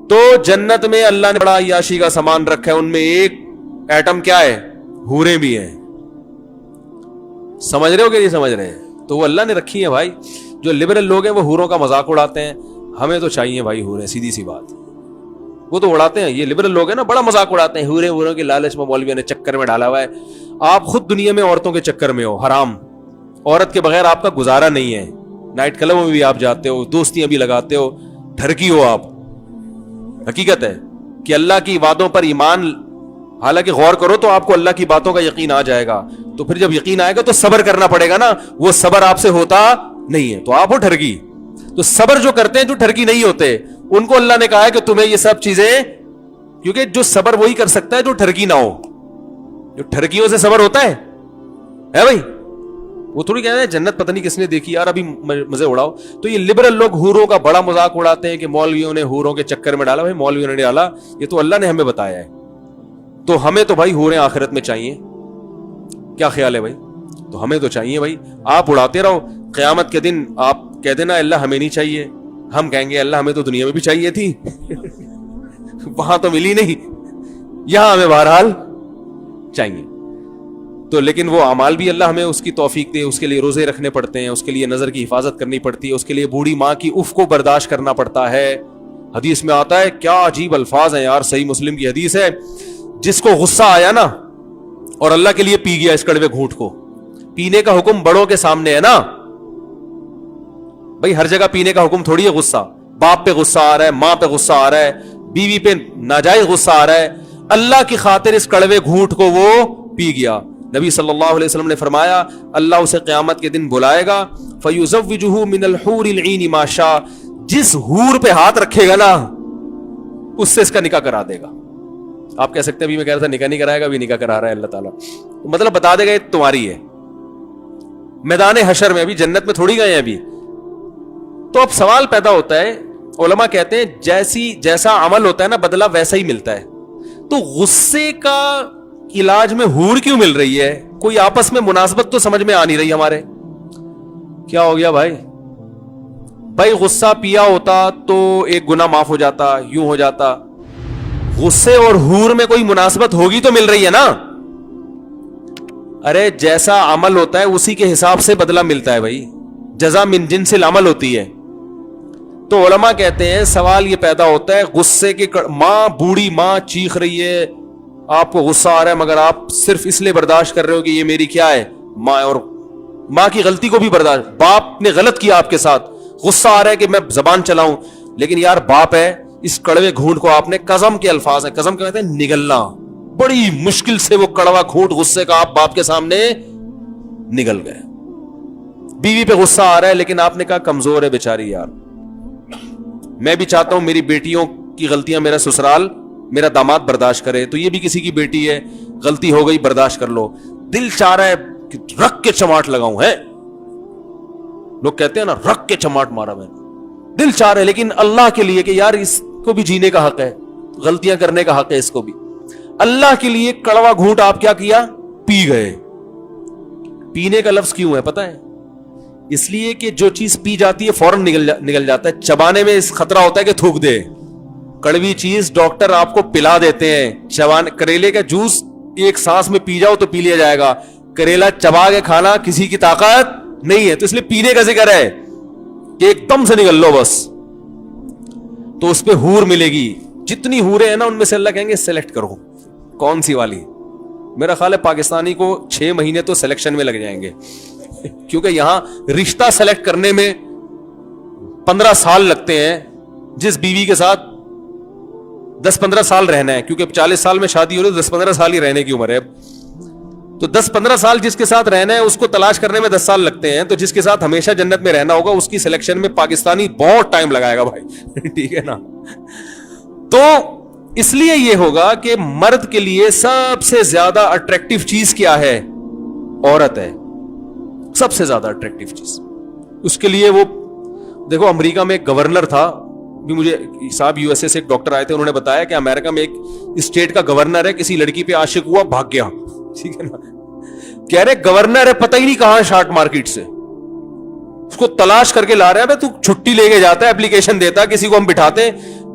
تو جنت میں اللہ نے بڑا عیاشی کا سامان رکھا ہے, ان میں ایک ایٹم کیا ہے, حوریں بھی ہیں. سمجھ رہے ہو کہ نہیں سمجھ رہے ہیں؟ تو وہ اللہ نے رکھی ہیں بھائی. جو لبرل لوگ ہیں وہ حوروں کا مذاق اڑاتے ہیں, ہمیں تو چاہیے بھائی حوریں, سیدھی سی بات. وہ تو اڑاتے ہیں, یہ لبرل لوگ ہیں نا, بڑا مذاق اڑاتے ہیں, حوروں کے لالچ میں مولویوں نے چکر میں ڈالا ہوا ہے. آپ خود دنیا میں عورتوں کے چکر میں ہو, حرام. عورت کے بغیر آپ کا گزارا نہیں ہے. نائٹ کلبوں میں بھی آپ جاتے ہو, دوستیاں بھی لگاتے ہو, ٹھرکی ہو آپ. حقیقت ہے کہ اللہ کی وعدوں پر ایمان, حالانکہ غور کرو تو آپ کو اللہ کی باتوں کا یقین آ جائے گا. تو پھر جب یقین آئے گا تو صبر کرنا پڑے گا نا, وہ صبر آپ سے ہوتا نہیں ہے, تو آپ ہو ٹھرکی. تو صبر جو کرتے ہیں جو ٹھرکی نہیں ہوتے, ان کو اللہ نے کہا ہے کہ تمہیں یہ سب چیزیں, کیونکہ جو صبر وہی کر سکتا ہے جو ٹھرکی نہ ہو. جو ٹھرکیوں سے صبر ہوتا ہے بھائی, وہ تھوڑی کہتے ہیں جنت پتہ نہیں کس نے دیکھی یار, ابھی مزے اڑاؤ. تو یہ لبرل لوگ حوروں کا بڑا مذاق اڑاتے ہیں کہ مولویوں نے حوروں کے چکر میں ڈالا. بھائی مولویوں نے ڈالا, یہ تو اللہ نے ہمیں بتایا ہے. تو ہمیں تو بھائی حوریں آخرت میں چاہیے. کیا خیال ہے بھائی؟ تو ہمیں تو چاہیے بھائی. آپ اڑاتے رہو, قیامت کے دن آپ کہہ دینا اللہ ہمیں نہیں چاہیے, ہم کہیں گے اللہ ہمیں تو دنیا میں بھی چاہیے تھی, وہاں تو ملی نہیں, یہاں ہمیں بہرحال چاہیے. تو لیکن وہ اعمال بھی اللہ ہمیں اس کی توفیق دے, اس کے لیے روزے رکھنے پڑتے ہیں, اس کے لیے نظر کی حفاظت کرنی پڑتی ہے, اس کے لیے بوڑھی ماں کی اف کو برداشت کرنا پڑتا ہے. حدیث میں آتا ہے, کیا عجیب الفاظ ہیں یار, صحیح مسلم کی حدیث ہے, جس کو غصہ آیا نا اور اللہ کے لیے پی گیا اس کڑوے گھونٹ کو. پینے کا حکم بڑوں کے سامنے ہے نا بھائی, ہر جگہ پینے کا حکم تھوڑی ہے. غصہ باپ پہ غصہ آ رہا ہے, ماں پہ غصہ آ رہا ہے, بیوی پہ ناجائز غصہ آ رہا ہے, اللہ کی خاطر اس کڑوے گھونٹ کو وہ پی گیا. نبی صلی اللہ علیہ وسلم نے فرمایا, اللہ اسے قیامت کے دن بلائے گا, فَيُزَوِّجُهُ مِنَ الْحُورِ الْعِينِ مَا شَاءَ, جس حور پہ ہاتھ رکھے گا نا اس سے اس کا نکاح کرا دے گا. آپ کہہ سکتے ہیں ابھی میں کہہ رہا تھا نکاح نہیں کرائے گا, ابھی نکاح کرا رہا ہے اللہ تعالیٰ. مطلب بتا دے گا یہ تمہاری ہے. میدان حشر میں, ابھی جنت میں تھوڑی گئے ہیں ابھی. تو اب سوال پیدا ہوتا ہے, علماء کہتے ہیں جیسا عمل ہوتا ہے نا بدلہ ویسا ہی ملتا ہے. تو غصے کا علاج میں حور کیوں مل رہی ہے؟ کوئی آپس میں مناسبت تو سمجھ میں آ نہیں رہی ہمارے. کیا ہو گیا بھائی؟ بھائی غصہ پیا ہوتا تو ایک گناہ معاف ہو جاتا, یوں ہو جاتا. غصے اور حور میں کوئی مناسبت ہوگی تو مل رہی ہے نا. ارے جیسا عمل ہوتا ہے اسی کے حساب سے بدلہ ملتا ہے بھائی, جزا من جنس العمل ہوتی ہے. تو علماء کہتے ہیں سوال یہ پیدا ہوتا ہے, غصے کے ماں, بوڑھی ماں چیخ رہی ہے, آپ کو غصہ آ رہا ہے مگر آپ صرف اس لیے برداشت کر رہے ہو کہ یہ میری کیا ہے ماں, اور ماں کی غلطی کو بھی برداشت, باپ نے غلط کیا آپ کے ساتھ, غصہ آ رہا ہے کہ میں زبان چلاؤں, لیکن یار باپ ہے, اس کڑوے گھونٹ کو آپ نے, قسم کے الفاظ ہیں, قسم کہتے ہیں نگلنا, بڑی مشکل سے وہ کڑوا گھونٹ غصے کا آپ باپ کے سامنے نگل گئے. بیوی پہ غصہ آ رہا ہے لیکن آپ نے کہا کمزور ہے بیچاری یار, میں بھی چاہتا ہوں میری بیٹیوں کی غلطیاں میرا سسرال, میرا داماد برداشت کرے, تو یہ بھی کسی کی بیٹی ہے, غلطی ہو گئی برداشت کر لو. دل چاہ رہا ہے کہ رکھ کے چماٹ لگاؤں, ہے لوگ کہتے ہیں نا رکھ کے چماٹ مارا میں, دل چاہ رہا ہے, لیکن اللہ کے لیے کہ یار اس کو بھی جینے کا حق ہے, غلطیاں کرنے کا حق ہے اس کو بھی. اللہ کے لیے کڑوا گھونٹ آپ کیا پی گئے. پینے کا لفظ کیوں ہے پتہ ہے؟ اس لیے کہ جو چیز پی جاتی ہے فوراً نگل جاتا ہے, چبانے میں اس خطرہ ہوتا ہے کہ تھوک دے. کڑوی چیز ڈاکٹر آپ کو پلا دیتے ہیں, کریلے کا جوس ایک سانس میں پی جاؤ تو پی لیا جائے گا, کریلا چبا کے کھانا کسی کی طاقت نہیں ہے. تو اس لیے پینے کا ذکر ہے کہ ایک دم سے نگل لو بس. تو اس پہ حور ملے گی, جتنی حوریں ہیں نا ان میں سے اللہ کہیں گے سلیکٹ کرو کون سی والی. میرا خیال ہے پاکستانی کو 6 مہینے تو سلیکشن میں لگ جائیں گے, کیونکہ یہاں رشتہ سلیکٹ کرنے میں 15 سال لگتے ہیں. جس بیوی کے ساتھ 10-15 سال رہنا ہے, کیونکہ 40 سال میں شادی ہو رہی ہے, 10-15 سال ہی رہنے کی عمر ہے. تو 10-15 سال جس کے ساتھ رہنا ہے اس کو تلاش کرنے میں 10 سال لگتے ہیں. تو جس کے ساتھ ہمیشہ جنت میں رہنا ہوگا اس کی سلیکشن میں پاکستانی بہت ٹائم لگائے گا بھائی. ٹھیک ہے نا. تو اس لیے یہ ہوگا کہ مرد کے لیے سب سے زیادہ اٹریکٹیو چیز کیا ہے؟ عورت ہے, سب سے زیادہ اٹریکٹیو چیز. اس کے لیے وہ دیکھو, امریکہ میں ایک گورنر تھا, بھی مجھے صاحب یو ایس اے سے ایک ڈاکٹر آئے تھے, انہوں نے بتایا کہ امریکہ میں ایک اسٹیٹ کا گورنر ہے, کسی لڑکی پہ عاشق ہوا, بھاگ گیا. ٹھیک ہے نا. کہہ رہے گورنر ہے, پتہ ہی نہیں کہاں شارٹ مارکیٹ سے, اس کو تلاش کر کے لا رہے ہیں. تو چھٹی لے کے جاتا ہے, اپلیکیشن دیتا ہے, کسی کو ہم بٹھاتے ہیں,